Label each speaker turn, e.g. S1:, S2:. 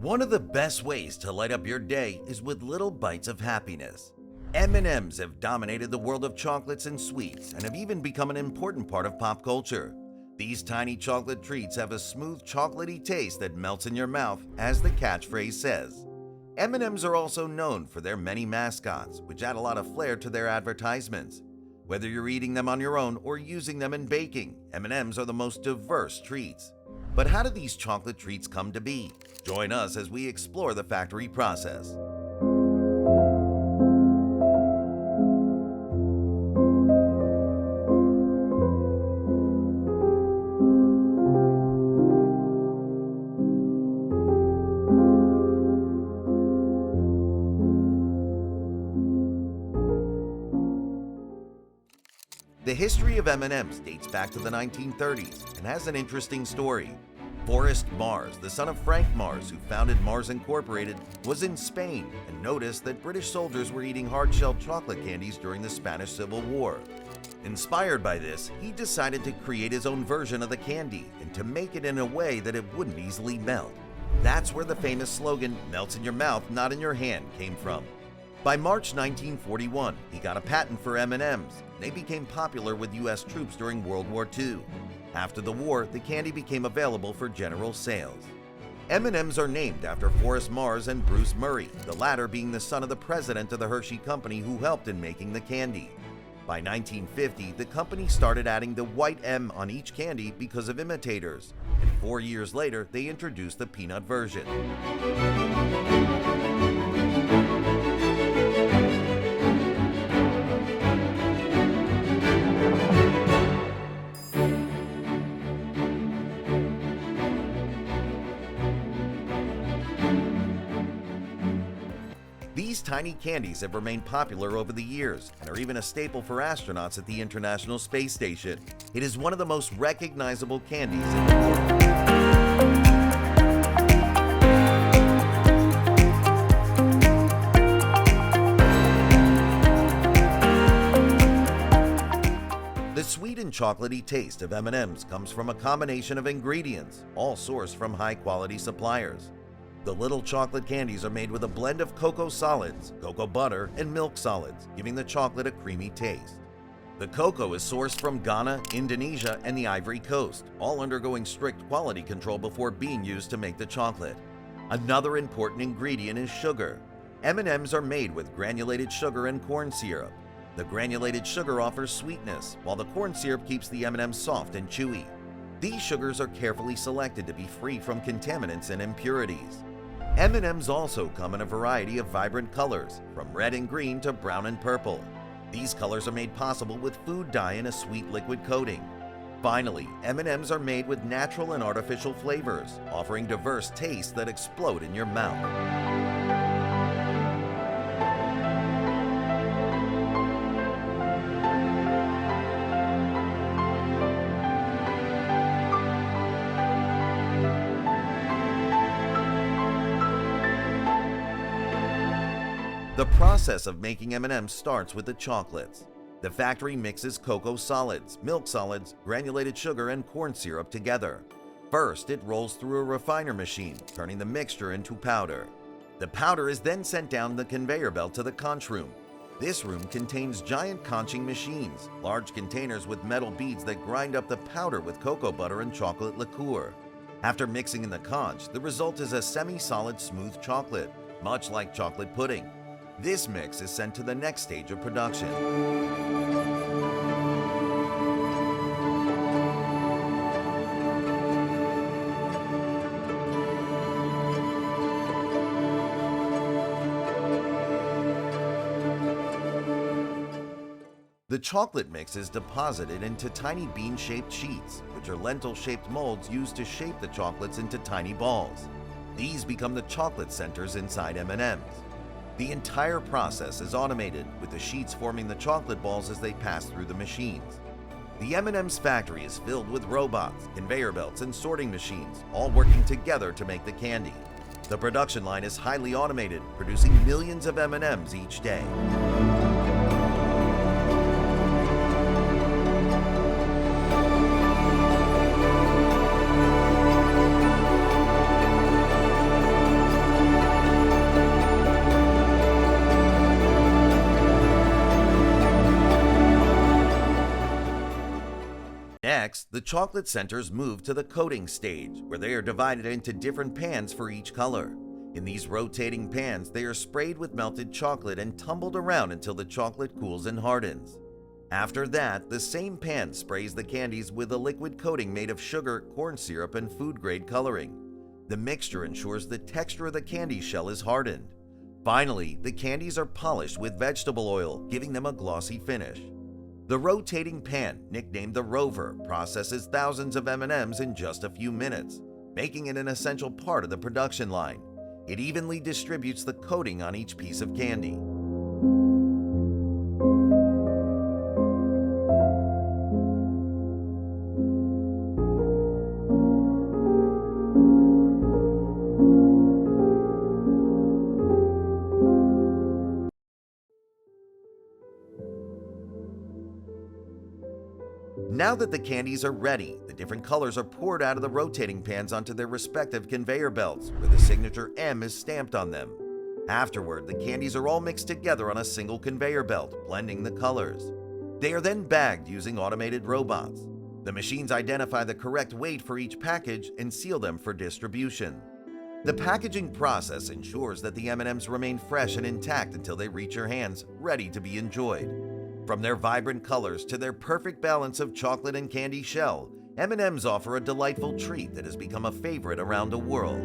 S1: One of the best ways to light up your day is with little bites of happiness. M&Ms have dominated the world of chocolates and sweets and have even become an important part of pop culture. These tiny chocolate treats have a smooth chocolatey taste that melts in your mouth, as the catchphrase says. M&Ms are also known for their many mascots, which add a lot of flair to their advertisements. Whether you're eating them on your own or using them in baking, M&Ms are the most diverse treats. But how do these chocolate treats come to be? Join us as we explore the factory process. The history of M&Ms dates back to the 1930s and has an interesting story. Forrest Mars, the son of Frank Mars, who founded Mars Incorporated, was in Spain and noticed that British soldiers were eating hard-shelled chocolate candies during the Spanish Civil War. Inspired by this, he decided to create his own version of the candy and to make it in a way that it wouldn't easily melt. That's where the famous slogan, "Melts in your mouth, not in your hand," came from. By March 1941, he got a patent for M&Ms. They became popular with U.S. troops during World War II. After the war, the candy became available for general sales. M&Ms are named after Forrest Mars and Bruce Murray, the latter being the son of the president of the Hershey Company who helped in making the candy. By 1950, the company started adding the white M on each candy because of imitators, and 4 years later, they introduced the peanut version. These tiny candies have remained popular over the years and are even a staple for astronauts at the International Space Station. It is one of the most recognizable candies in the world. The sweet and chocolatey taste of M&Ms comes from a combination of ingredients, all sourced from high-quality suppliers. The little chocolate candies are made with a blend of cocoa solids, cocoa butter, and milk solids, giving the chocolate a creamy taste. The cocoa is sourced from Ghana, Indonesia, and the Ivory Coast, all undergoing strict quality control before being used to make the chocolate. Another important ingredient is sugar. M&Ms are made with granulated sugar and corn syrup. The granulated sugar offers sweetness, while the corn syrup keeps the M&Ms soft and chewy. These sugars are carefully selected to be free from contaminants and impurities. M&Ms also come in a variety of vibrant colors, from red and green to brown and purple. These colors are made possible with food dye and a sweet liquid coating. Finally, M&Ms are made with natural and artificial flavors, offering diverse tastes that explode in your mouth. The process of making M&Ms starts with the chocolates. The factory mixes cocoa solids, milk solids, granulated sugar, and corn syrup together. First, it rolls through a refiner machine, turning the mixture into powder. The powder is then sent down the conveyor belt to the conch room. This room contains giant conching machines, large containers with metal beads that grind up the powder with cocoa butter and chocolate liqueur. After mixing in the conch, the result is a semi-solid smooth chocolate, much like chocolate pudding. This mix is sent to the next stage of production. The chocolate mix is deposited into tiny bean-shaped sheets, which are lentil-shaped molds used to shape the chocolates into tiny balls. These become the chocolate centers inside M&Ms. The entire process is automated, with the sheets forming the chocolate balls as they pass through the machines. The M&Ms factory is filled with robots, conveyor belts, and sorting machines, all working together to make the candy. The production line is highly automated, producing millions of M&Ms each day. Next, the chocolate centers move to the coating stage, where they are divided into different pans for each color. In these rotating pans, they are sprayed with melted chocolate and tumbled around until the chocolate cools and hardens. After that, the same pan sprays the candies with a liquid coating made of sugar, corn syrup, and food-grade coloring. The mixture ensures the texture of the candy shell is hardened. Finally, the candies are polished with vegetable oil, giving them a glossy finish. The rotating pan, nicknamed the Rover, processes thousands of M&Ms in just a few minutes, making it an essential part of the production line. It evenly distributes the coating on each piece of candy. Now that the candies are ready, the different colors are poured out of the rotating pans onto their respective conveyor belts, where the signature M is stamped on them. Afterward, the candies are all mixed together on a single conveyor belt, blending the colors. They are then bagged using automated robots. The machines identify the correct weight for each package and seal them for distribution. The packaging process ensures that the M&Ms remain fresh and intact until they reach your hands, ready to be enjoyed. From their vibrant colors to their perfect balance of chocolate and candy shell, M&Ms offer a delightful treat that has become a favorite around the world.